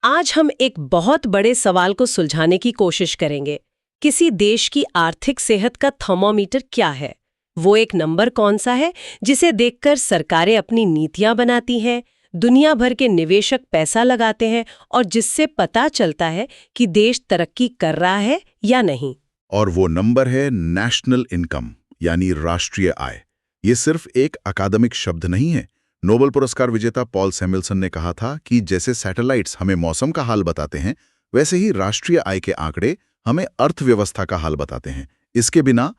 आज हम एक बहुत बड़े सवाल को सुलझाने की कोशिश करेंगे। किसी देश की आर्थिक सेहत का थर्मोमीटर क्या है? वो एक नंबर कौन सा है जिसे देखकर सरकारें अपनी नीतियां बनाती हैं, दुनिया भर के निवेशक पैसा लगाते हैं और जिससे पता चलता है कि देश तरक्की कर रहा है या नहीं? और वो नंबर है नेशनल इनकम यानी राष्ट्रीय आय। ये सिर्फ एक अकादमिक शब्द नहीं है। नोबेल पुरस्कार विजेता पॉल सैमुएल्सन ने कहा था कि जैसे सैटेलाइट्स हमें मौसम का हाल बताते हैं, वैसे ही राष्ट्रीय आय के आंकड़े हमें अर्थव्यवस्था का हाल बताते हैं। इसके बिना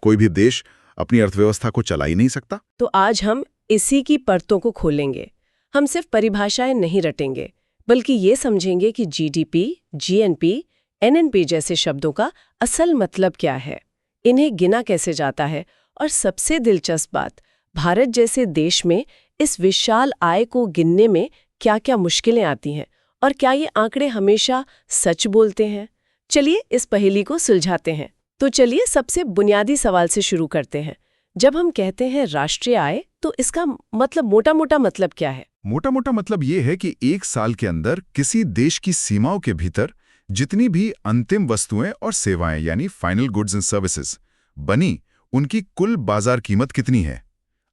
कोई भी देश अपनी अर्थव्यवस्था को चला ही नहीं सकता। तो आज हम इसी की परतों को खोलेंगे। हम सिर्फ परिभाषाएं नहीं रटेंगे, बल्कि ये समझेंगे कि जीडीपी, जीएनपी, एनएनपी जैसे शब्दों का असल मतलब क्या है, इन्हें गिना कैसे जाता है और सबसे दिलचस्प बात, भारत जैसे देश में इस विशाल आय को गिनने में क्या-क्या मुश्किलें आती हैं और क्या ये आंकड़े हमेशा सच बोलते हैं। चलिए इस पहेली को सुलझाते हैं। तो चलिए सबसे बुनियादी सवाल से शुरू करते हैं। जब हम कहते हैं राष्ट्रीय आय, तो इसका मतलब मोटा-मोटा मतलब क्या है? मोटा मोटा मतलब ये है कि एक साल के अंदर किसी देश की सीमाओं के भीतर जितनी भी अंतिम वस्तुएं और सेवाएं यानी फाइनल गुड्स एंड सर्विसेज बनी, उनकी कुल बाजार कीमत कितनी है।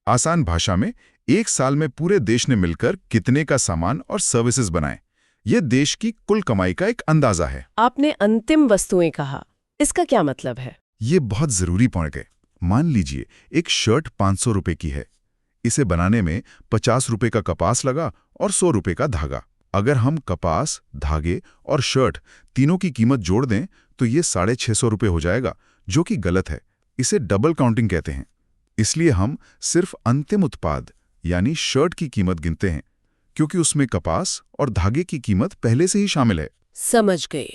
आसान भाषा में, एक साल में पूरे देश ने मिलकर कितने का सामान और सर्विसेज बनाए, ये देश की कुल कमाई का एक अंदाजा है। आपने अंतिम वस्तुएं कहा, इसका क्या मतलब है? ये बहुत जरूरी पॉइंट है। मान लीजिए एक शर्ट 500 रुपए की है। इसे बनाने में 50 रुपए का कपास लगा और 100 रुपए का धागा। अगर हम कपास, धागे और शर्ट तीनों की कीमत जोड़ दें तो ये 650 रुपए हो जाएगा, जो कि गलत है। इसे डबल काउंटिंग कहते हैं। इसलिए हम सिर्फ अंतिम उत्पाद यानी शर्ट की कीमत गिनते हैं, क्योंकि उसमें कपास और धागे की कीमत पहले से ही शामिल है। समझ गए।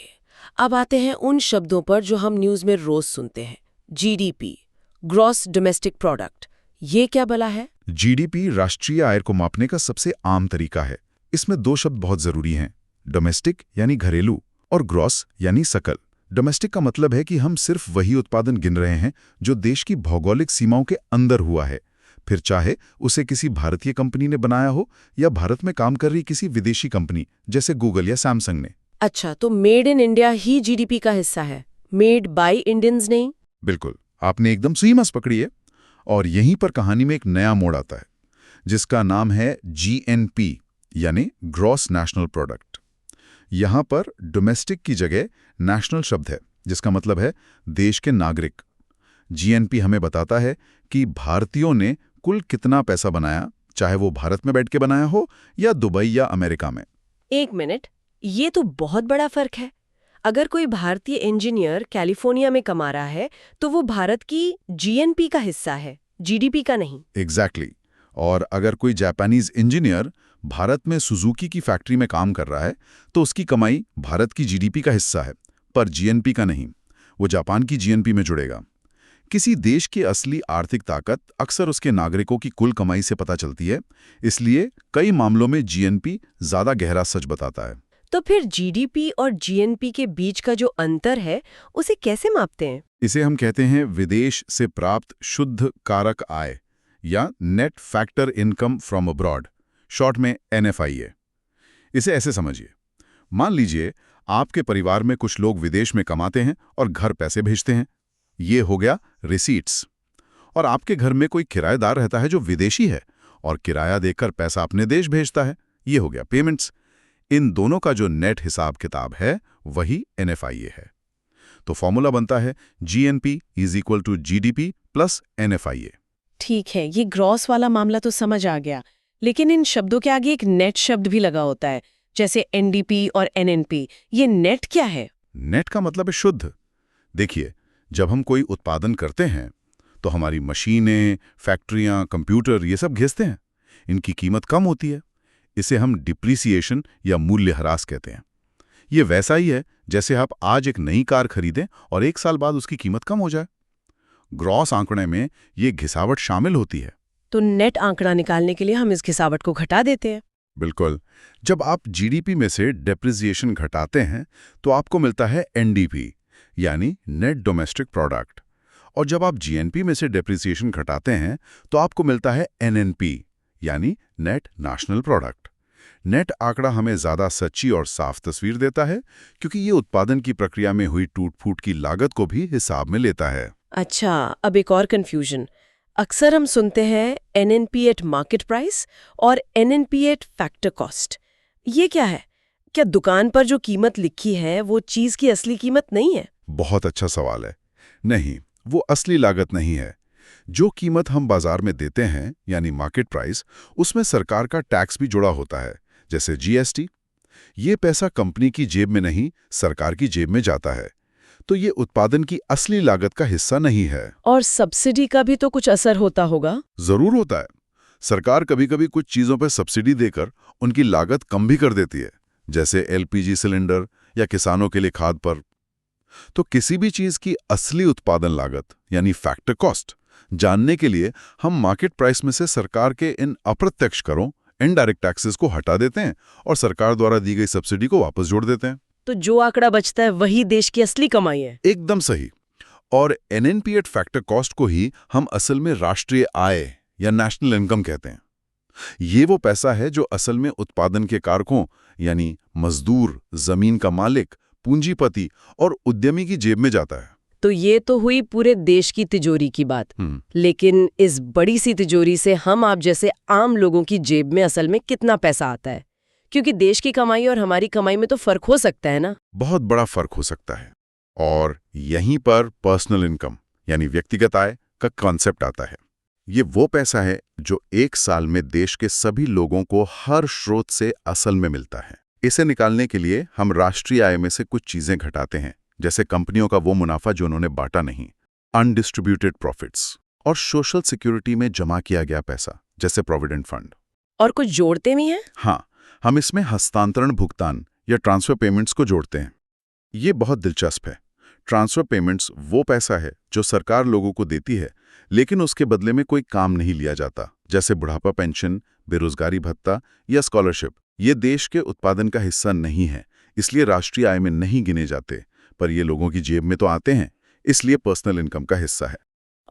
अब आते हैं उन शब्दों पर जो हम न्यूज में रोज सुनते हैं। जीडीपी, ग्रॉस डोमेस्टिक प्रोडक्ट, ये क्या भला है? जीडीपी राष्ट्रीय आय को मापने का सबसे आम तरीका है। इसमें दो शब्द बहुत जरूरी हैं, डोमेस्टिक यानी घरेलू और ग्रॉस यानी सकल। डोमेस्टिक का मतलब है कि हम सिर्फ वही उत्पादन गिन रहे हैं जो देश की भौगोलिक सीमाओं के अंदर हुआ है, फिर चाहे उसे किसी भारतीय कंपनी ने बनाया हो या भारत में काम कर रही किसी विदेशी कंपनी जैसे गूगल या सैमसंग ने। अच्छा, तो made in India he GDP का हिस्सा है, मेड बाय इंडियंस नहीं? बिल्कुल, आपने एकदम सही मस पकड़ी है। और यहीं पर कहानी में एक नया मोड़ आता है, जिसका नाम है जीएनपी यानी ग्रॉस नेशनल प्रोडक्ट। यहां पर डोमेस्टिक की जगह नेशनल शब्द है, जिसका मतलब है देश के नागरिक। जीएनपी हमें बताता है कि भारतीयों ने कुल कितना पैसा बनाया, चाहे वो भारत में बैठ के बनाया हो या दुबई या अमेरिका में। एक मिनट, ये तो बहुत बड़ा फर्क है। अगर कोई भारतीय इंजीनियर कैलिफोर्निया में कमा रहा है, तो वो भारत की जीएनपी का हिस्सा है, जीडीपी का नहीं। एग्जैक्टली। और अगर कोई जापानीज इंजीनियर भारत में सुजुकी की फैक्ट्री में काम कर रहा है, तो उसकी कमाई भारत की जीडीपी का हिस्सा है, पर जीएनपी का नहीं। वो जापान की जीएनपी में जुड़ेगा। किसी देश की असली आर्थिक ताकत अक्सर उसके नागरिकों की कुल कमाई से पता चलती है, इसलिए कई मामलों में जीएनपी ज्यादा गहरा सच बताता है। तो फिर जीडीपी और जीएनपी के बीच का जो अंतर है, उसे कैसे मापते हैं? इसे हम कहते हैं विदेश से प्राप्त शुद्ध कारक आय या net factor income from abroad, short में एनएफआईए। इसे ऐसे समझिए, मान लीजिए आपके परिवार में कुछ लोग विदेश में कमाते हैं और घर पैसे भेजते हैं, ये हो गया रिसीट्स। और आपके घर में कोई किराएदार रहता है जो विदेशी है और किराया देकर पैसा अपने देश भेजता है, ये हो गया पेमेंट्स। इन दोनों का जो नेट हिसाब किताब है वही एनएफआईए है। तो फॉर्मूला बनता है GNP is equal to GDP plus NFIA. ठीक है, ये ग्रॉस वाला मामला तो समझ आ गया, लेकिन इन शब्दों के आगे एक नेट शब्द भी लगा होता है, जैसे एनडीपी और एनएनपी। ये नेट क्या है? नेट का मतलब है शुद्ध। देखिए, जब हम कोई उत्पादन करते हैं तो हमारी मशीनें, फैक्ट्रियां, कंप्यूटर ये सब घिसते हैं। इनकी कीमत कम होती है। इसे हम डिप्रिसिएशन या मूल्यह्रास कहते हैं। ये वैसा ही है जैसे आप आज एक नई कार खरीदें और एक साल बाद उसकी कीमत कम हो जाए। ग्रॉस आंकड़े में ये घिसावट शामिल होती है। तो नेट आंकड़ा निकालने के लिए हम इस घिसावट को घटा देते हैं। बिल्कुल। जब आप जीडीपी में से डेप्रिसिएशन घटाते हैं तो आपको मिलता है एनडीपी यानी नेट डोमेस्टिक प्रोडक्ट। और जब आप जीएनपी में से डेप्रिसिएशन घटाते हैं तो आपको मिलता है एनएनपी यानी नेट नेशनल प्रोडक्ट। नेट आंकड़ा हमें ज़्यादा सच्ची और साफ तस्वीर देता है क्योंकि ये उत्पादन की प्रक्रिया में हुई टूट-फूट की लागत को भी हिसाब में लेता है। अच्छा, अब एक और कंफ्यूजन। अक्सर हम सुनते हैं NNP एट मार्केट प्राइस और NNP एट फैक्टर कॉस्ट। ये क्या है? क्या दुकान पर जो कीमत लिखी है वो चीज की असली कीमत नहीं है? बहुत अच्छा सवाल है। नहीं, वो असली लागत नहीं है। जो कीमत हम बाजार में देते हैं यानी मार्केट प्राइस, उसमें सरकार का टैक्स भी जुड़ा होता है, जैसे GST। ये पैसा कंपनी की जेब में नहीं, सरकार की जेब में जाता है। तो ये उत्पादन की असली लागत का हिस्सा नहीं है। और सब्सिडी का भी तो कुछ असर होता होगा? जरूर होता है। सरकार कभी-कभी कुछ चीजों पर सब्सिडी देकर उनकी लागत कम भी कर देती है, जैसे LPG सिलेंडर या किसानों के लिए खाद पर। तो किसी भी चीज की असली उत्पादन लागत यानी फैक्टर कॉस्ट जानने के लिए हम मार्केट प्राइस में से सरकार के इन अप्रत्यक्ष करों, इनडायरेक्ट टैक्सेस को हटा देते हैं और सरकार द्वारा दी गई सब्सिडी को वापस जोड़ देते हैं। तो जो आंकड़ा बचता है वही देश की असली कमाई है। एकदम सही। और NNP एट फैक्टर कॉस्ट को ही हम असल में राष्ट्रीय आय या नेशनल इनकम कहते हैं। ये वो पैसा है जो असल में उत्पादन के कारकों यानी मजदूर, जमीन का मालिक, पूंजीपति और उद्यमी की जेब में जाता है। तो ये तो हुई पूरे देश की तिजोरी की बात। लेकिन इस बड़ी सी तिजोरी से हम आप जैसे आम लोगों की जेब में असल में कितना पैसा आता है? क्योंकि देश की कमाई और हमारी कमाई में तो फर्क हो सकता है ना? बहुत बड़ा फर्क हो सकता है। और यहीं पर पर्सनल इनकम यानी व्यक्तिगत आय का कॉन्सेप्ट आता है। ये वो पैसा है जो एक साल में देश के सभी लोगों को हर स्रोत से असल में मिलता है। इसे निकालने के लिए हम राष्ट्रीय आय में से कुछ चीजें घटाते हैं, जैसे कंपनियों का वो मुनाफा जो उन्होंने बांटा नहीं, अनडिस्ट्रीब्यूटेड प्रॉफिट्स, और सोशल सिक्योरिटी में जमा किया गया पैसा, जैसे प्रोविडेंट फंड। और कुछ जोड़ते भी हैं? हाँ, हम इसमें हस्तांतरण भुगतान या ट्रांसफर पेमेंट्स को जोड़ते हैं। ये बहुत दिलचस्प है। ट्रांसफर पेमेंट्स वो पैसा है जो सरकार लोगों को देती है, लेकिन उसके बदले में कोई काम नहीं लिया जाता, जैसे बुढ़ापा पेंशन, बेरोजगारी भत्ता या स्कॉलरशिप। ये देश के उत्पादन का हिस्सा नहीं है, इसलिए राष्ट्रीय आय में नहीं गिने जाते, पर ये लोगों की जेब में तो आते हैं, इसलिए पर्सनल इनकम का हिस्सा है।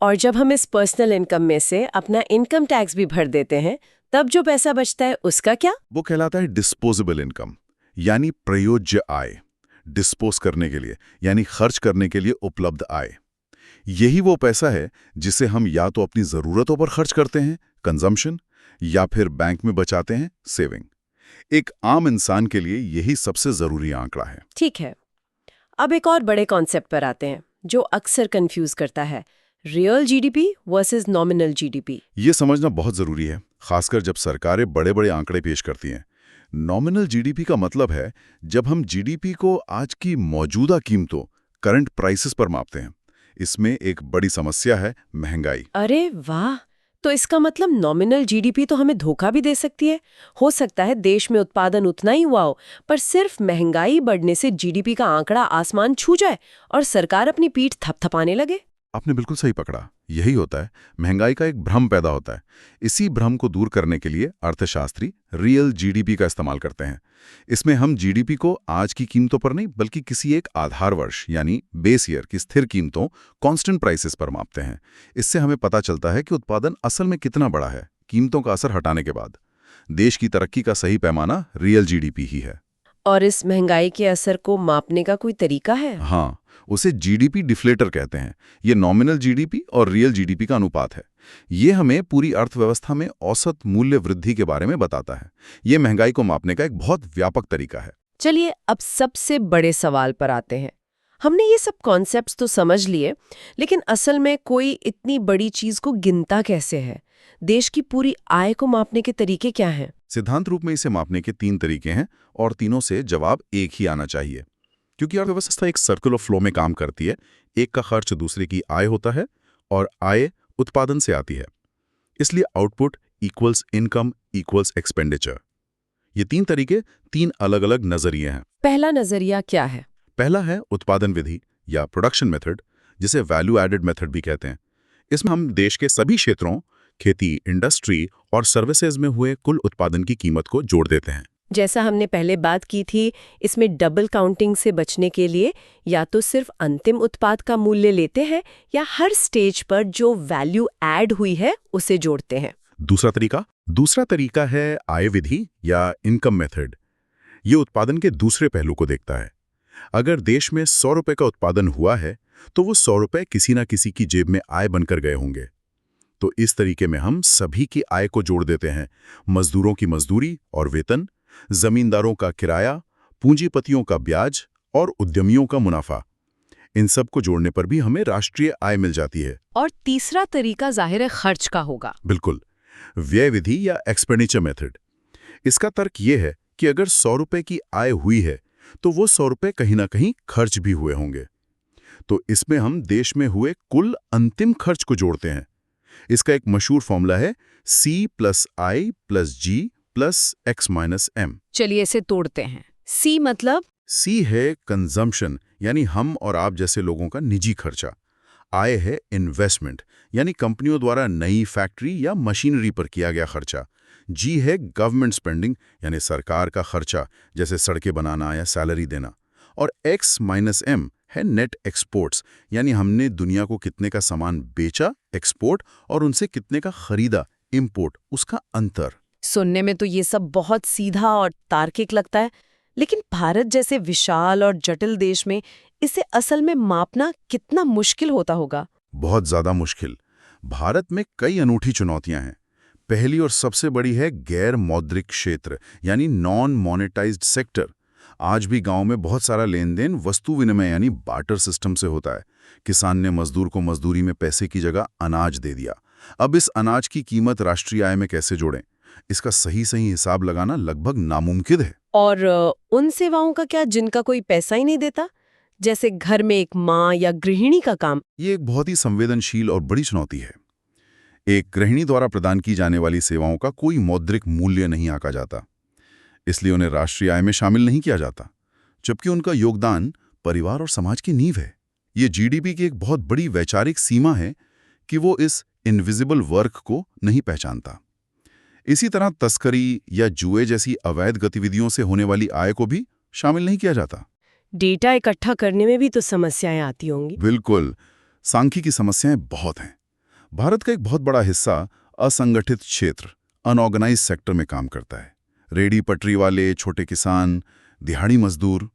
और जब हम इस पर्सनल इनकम में से अपना इनकम टैक्स भी भर देते हैं, तब जो पैसा बचता है उसका क्या? वो कहलाता है डिस्पोजेबल इनकम, यानी प्रयोज्य आय। डिस्पोज करने के लिए यानी खर्च करने के लिए उपलब्ध आय। यही वो पैसा है जिसे हम या तो अपनी जरूरतों पर खर्च करते हैं, कंजम्पशन, या फिर बैंक में बचाते हैं, सेविंग। एक आम इंसान के लिए यही सबसे जरूरी आंकड़ा है। ठीक है। अब एक और बड़े कॉन्सेप्ट पर आते हैं जो अक्सर कंफ्यूज करता है, real GDP versus nominal GDP। ये समझना बहुत जरूरी है, खासकर जब सरकारें बड़े बड़े आंकड़े पेश करती हैं। नॉमिनल GDP का मतलब है जब हम GDP को आज की मौजूदा कीमतों, करंट प्राइसेस पर मापते हैं। इसमें एक बड़ी समस्या है महंगाई। अरे वाह! तो इसका मतलब नॉमिनल GDP तो हमें धोखा भी दे सकती है। हो सकता है देश में उत्पादन उतना ही हुआ हो, पर सिर्फ महंगाई बढ़ने से GDP का आंकड़ा आसमान छू जाए और सरकार अपनी पीठ थपथपाने लगे। आपने बिल्कुल सही पकड़ा। यही होता है, महंगाई का एक भ्रम पैदा होता है। इसी भ्रम को दूर करने के लिए अर्थशास्त्री रियल GDP का इस्तेमाल करते हैं। इसमें हम GDP को आज की कीमतों पर नहीं, बल्कि किसी एक आधार वर्ष यानी बेस ईयर की स्थिर कीमतों, कांस्टेंट प्राइसेस पर मापते हैं। इससे हमें पता चलता है कि उत्पादन असल में कितना बड़ा है, कीमतों का असर हटाने के बाद। देश की तरक्की का सही पैमाना रियल GDP ही है। और इस महंगाई के असर को मापने का कोई तरीका है? हाँ, उसे GDP डिफ्लेटर कहते हैं। ये नॉमिनल GDP और रियल GDP का अनुपात है। ये हमें पूरी अर्थव्यवस्था में औसत मूल्य वृद्धि के बारे में बताता है। ये महंगाई को मापने का एक बहुत व्यापक तरीका है। चलिए अब सबसे बड़े सवाल पर आते हैं। हमने ये सब कॉन्सेप्ट्स तो समझ लिए, लेकिन असल में कोई इतनी बड़ी चीज को गिनता कैसे है? देश की पूरी आय को मापने के तरीके क्या हैं? सिद्धांत रूप में इसे मापने के 3 तरीके हैं और तीनों से जवाब एक ही आना चाहिए, क्योंकि अर्थव्यवस्था एक सर्कुलर फ्लो में काम करती है। एक का खर्च दूसरे की आय होता है और आय उत्पादन से आती है। इसलिए output equals income equals expenditure. ये 3 तरीके 3 अलग अलग नजरिए हैं। पहला नजरिया क्या है? पहला है उत्पादन विधि या प्रोडक्शन मेथड, जिसे वैल्यू एडेड मेथड भी कहते हैं। इसमें हम देश के सभी क्षेत्रों, खेती, इंडस्ट्री और सर्विसेज में हुए कुल उत्पादन की कीमत को जोड़ देते हैं। जैसा हमने पहले बात की थी, इसमें डबल काउंटिंग से बचने के लिए या तो सिर्फ अंतिम उत्पाद का मूल्य लेते हैं या हर स्टेज पर जो वैल्यू ऐड हुई है उसे जोड़ते हैं। दूसरा तरीका है आय विधि या इनकम मेथड। ये उत्पादन के दूसरे पहलू को देखता है। अगर देश में 100 रुपए का उत्पादन हुआ है तो वो 100 रुपए किसी ना किसी की जेब में आय बनकर गए होंगे। तो इस तरीके में हम सभी की आय को जोड़ देते हैं, मजदूरों की मजदूरी और वेतन, जमींदारों का किराया, पूंजीपतियों का ब्याज और उद्यमियों का मुनाफा। इन सब को जोड़ने पर भी हमें राष्ट्रीय आय मिल जाती है। और तीसरा तरीका जाहिर है खर्च का होगा। बिल्कुल, व्यय विधि या एक्सपेंडिचर मेथड। इसका तर्क ये है कि अगर 100 रुपए की आय हुई है तो वो 100 रुपए कहीं ना कहीं खर्च भी हुए होंगे। तो इसमें हम देश में हुए कुल अंतिम खर्च को जोड़ते हैं। इसका एक मशहूर फॉर्मूला है C+I+G+X-M। चलिए इसे तोड़ते हैं। सी मतलब? सी है कंजम्पशन, यानी हम और आप जैसे लोगों का निजी खर्चा। आय है इन्वेस्टमेंट, यानी कंपनियों द्वारा नई फैक्ट्री या मशीनरी पर किया गया खर्चा। जी है गवर्नमेंट स्पेंडिंग, यानी सरकार का खर्चा, जैसे सड़कें बनाना या सैलरी देना। और X-M है नेट एक्सपोर्ट्स, यानी हमने दुनिया को कितने का सामान बेचा एक्सपोर्ट और उनसे कितने का खरीदा इंपोर्ट, उसका अंतर। सुनने में तो ये सब बहुत सीधा और तार्किक लगता है, लेकिन भारत जैसे विशाल और जटिल देश में इसे असल में मापना कितना मुश्किल होता होगा। बहुत ज्यादा मुश्किल। भारत में कई अनूठी चुनौतियां हैं। पहली और सबसे बड़ी है गैर मौद्रिक क्षेत्र, यानी नॉन मोनेटाइज्ड सेक्टर। आज भी गांव में बहुत सारा लेन देन वस्तु विनिमय यानी बार्टर सिस्टम से होता है। किसान ने मजदूर को मजदूरी में पैसे की जगह अनाज दे दिया। अब इस अनाज की कीमत राष्ट्रीय आय में कैसे जोड़ें, इसका सही हिसाब लगाना लगभग नामुमकिन है। और उन सेवाओं का क्या जिनका कोई पैसा ही नहीं देता, जैसे घर में एक माँ या गृहिणी का काम? ये एक बहुत ही संवेदनशील और बड़ी चुनौती है। एक गृहिणी द्वारा प्रदान की जाने वाली सेवाओं का कोई मौद्रिक मूल्य नहीं आंका जाता, इसलिए उन्हें राष्ट्रीय आय में शामिल नहीं किया जाता, जबकि उनका योगदान परिवार और समाज की नींव है। ये जीडीपी की एक बहुत बड़ी वैचारिक सीमा है कि वो इस इनविजिबल वर्क को नहीं पहचानता। इसी तरह तस्करी या जुए जैसी अवैध गतिविधियों से होने वाली आय को भी शामिल नहीं किया जाता। डेटा इकट्ठा करने में भी तो समस्याएं आती होंगी। बिल्कुल, सांख्यिकी समस्याएं बहुत हैं। भारत का एक बहुत बड़ा हिस्सा असंगठित क्षेत्र, अनऑर्गेनाइज सेक्टर में काम करता है। रेडी पटरी वाले, छोटे किसान, दिहाड़ी मजदूर,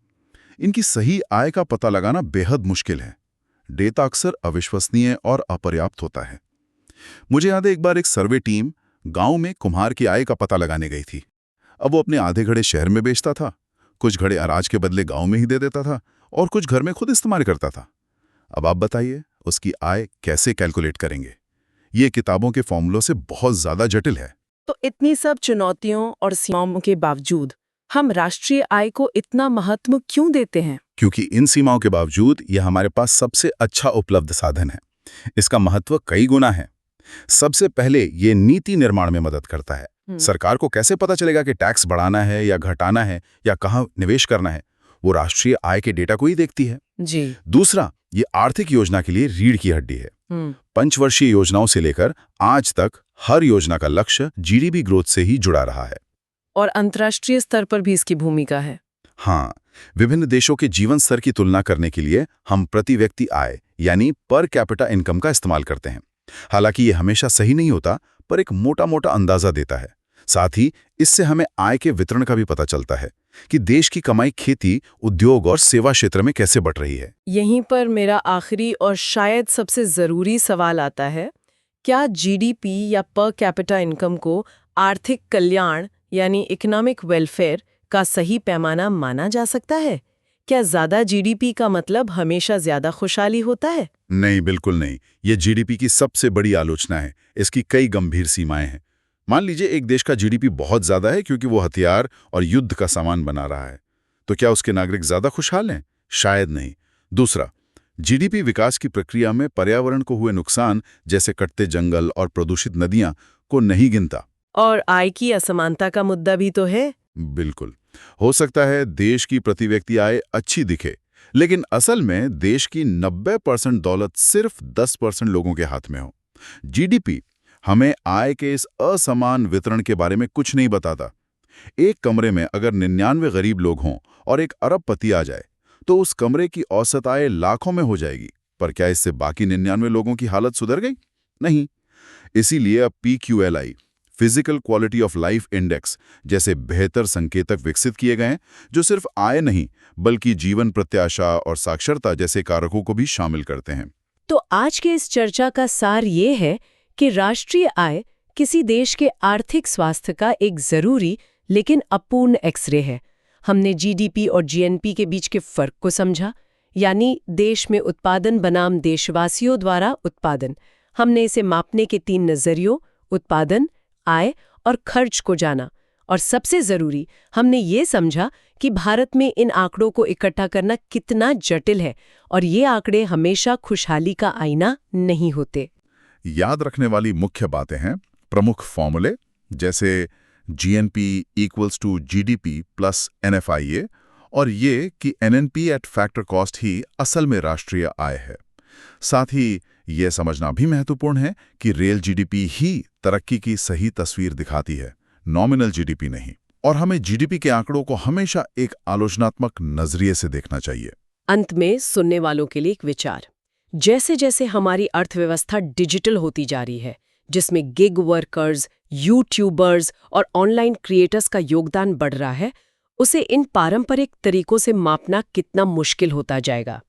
इनकी सही आय का पता लगाना बेहद मुश्किल है। डेटा अक्सर अविश्वसनीय और अपर्याप्त होता है। मुझे याद है एक बार एक सर्वे टीम गांव में कुम्हार की आय का पता लगाने गई थी। अब वो अपने आधे घड़े शहर में बेचता था, कुछ घड़े अनाज के बदले गांव में ही दे देता था और कुछ घर में खुद इस्तेमाल करता था। अब आप बताइए उसकी आय कैसे कैलकुलेट करेंगे? ये किताबों के फॉर्मूलों से बहुत ज्यादा जटिल है। तो इतनी सब चुनौतियों और सीमाओं के बावजूद हम राष्ट्रीय आय को इतना महत्व क्यों देते हैं? क्योंकि इन सीमाओं के बावजूद यह हमारे पास सबसे अच्छा उपलब्ध साधन है। इसका महत्व कई गुना है। सबसे पहले ये नीति निर्माण में मदद करता है। सरकार को कैसे पता चलेगा कि टैक्स बढ़ाना है या घटाना है या कहाँ निवेश करना है? वो राष्ट्रीय आय के डेटा को ही देखती है। जी। दूसरा, ये आर्थिक योजना के लिए रीढ़ की हड्डी है। पंचवर्षीय योजनाओं से लेकर आज तक हर योजना का लक्ष्य जीडीपी ग्रोथ से ही जुड़ा रहा है। और अंतर्राष्ट्रीय स्तर पर भी इसकी भूमिका है। हाँ, विभिन्न देशों के जीवन स्तर की तुलना करने के लिए हम प्रति व्यक्ति आय यानी पर कैपिटा इनकम का इस्तेमाल करते हैं। हालांकि ये हमेशा सही नहीं होता, पर एक मोटा-मोटा अंदाजा देता है। साथ ही इससे हमें आय के वितरण का भी पता चलता है कि देश की कमाई खेती, उद्योग और सेवा क्षेत्र में कैसे बढ़ रही है। यहीं पर मेरा आखिरी और शायद सबसे जरूरी सवाल आता है, क्या जीडीपी या पर कैपिटा इनकम को आर्थिक कल्याण यानी इकोनॉमिक वेलफेयर का सही पैमाना माना जा सकता है? क्या ज्यादा जीडीपी का मतलब हमेशा ज्यादा खुशहाली होता है? नहीं, बिल्कुल नहीं। ये जीडीपी की सबसे बड़ी आलोचना है। इसकी कई गंभीर सीमाएं हैं। मान लीजिए एक देश का जीडीपी बहुत ज्यादा है क्योंकि वो हथियार और युद्ध का सामान बना रहा है, तो क्या उसके नागरिक ज्यादा खुशहाल हैं? शायद नहीं। दूसरा, जीडीपी विकास की प्रक्रिया में पर्यावरण को हुए नुकसान जैसे कटते जंगल और प्रदूषित नदियां को नहीं गिनता। और आय की असमानता का मुद्दा भी तो है। बिल्कुल, हो सकता है देश की प्रति व्यक्ति आय अच्छी दिखे, लेकिन असल में देश की 90% दौलत सिर्फ 10% लोगों के हाथ में हो। जीडीपी हमें आय के इस असमान वितरण के बारे में कुछ नहीं बताता। एक कमरे में अगर 99 गरीब लोग हों और एक अरबपति आ जाए, तो उस कमरे की औसत आय लाखों में हो जाएगी। पर क्या इससे बाकी 99 लोगों की हालत सुधर गई? नहीं। इसीलिए अब PQLI physical quality of life index जैसे बेहतर संकेतक विकसित किए गए हैं, जो सिर्फ आय नहीं बल्कि जीवन प्रत्याशा और साक्षरता जैसे कारकों को भी शामिल करते हैं। तो आज के इस चर्चा का सार ये है कि राष्ट्रीय आय किसी देश के आर्थिक स्वास्थ्य का एक जरूरी लेकिन अपूर्ण एक्सरे है। हमने जीडीपी और जीएनपी के बीच के फर्क को समझा, यानी देश में उत्पादन बनाम देशवासियों द्वारा उत्पादन। हमने इसे मापने के 3 नजरियों उत्पादन, आय और खर्च को जाना। और सबसे जरूरी, हमने ये समझा कि भारत में इन आंकड़ों को इकट्ठा करना कितना जटिल है और ये आंकड़े हमेशा खुशहाली का आईना नहीं होते। याद रखने वाली मुख्य बातें हैं प्रमुख फॉर्मूले जैसे GNP equals to GDP plus NFIA, और ये कि एनएनपी एट फैक्टर कॉस्ट ही असल में राष्ट्रीय आय है। साथ ही ये समझना भी महत्वपूर्ण है कि रियल जीडीपी ही तरक्की की सही तस्वीर दिखाती है, नॉमिनल जीडीपी नहीं। और हमें जीडीपी के आंकड़ों को हमेशा एक आलोचनात्मक नजरिए से देखना चाहिए। अंत में सुनने वालों के लिए एक विचार। जैसे जैसे हमारी अर्थव्यवस्था डिजिटल होती जा रही है, जिसमें गिग वर्कर्स, यूट्यूबर्स और ऑनलाइन क्रिएटर्स का योगदान बढ़ रहा है, उसे इन पारंपरिक तरीकों से मापना कितना मुश्किल होता जाएगा।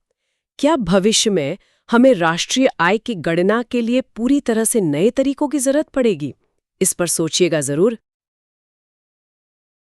क्या भविष्य में हमें राष्ट्रीय आय की गणना के लिए पूरी तरह से नए तरीकों की जरूरत पड़ेगी? इस पर सोचिएगा जरूर।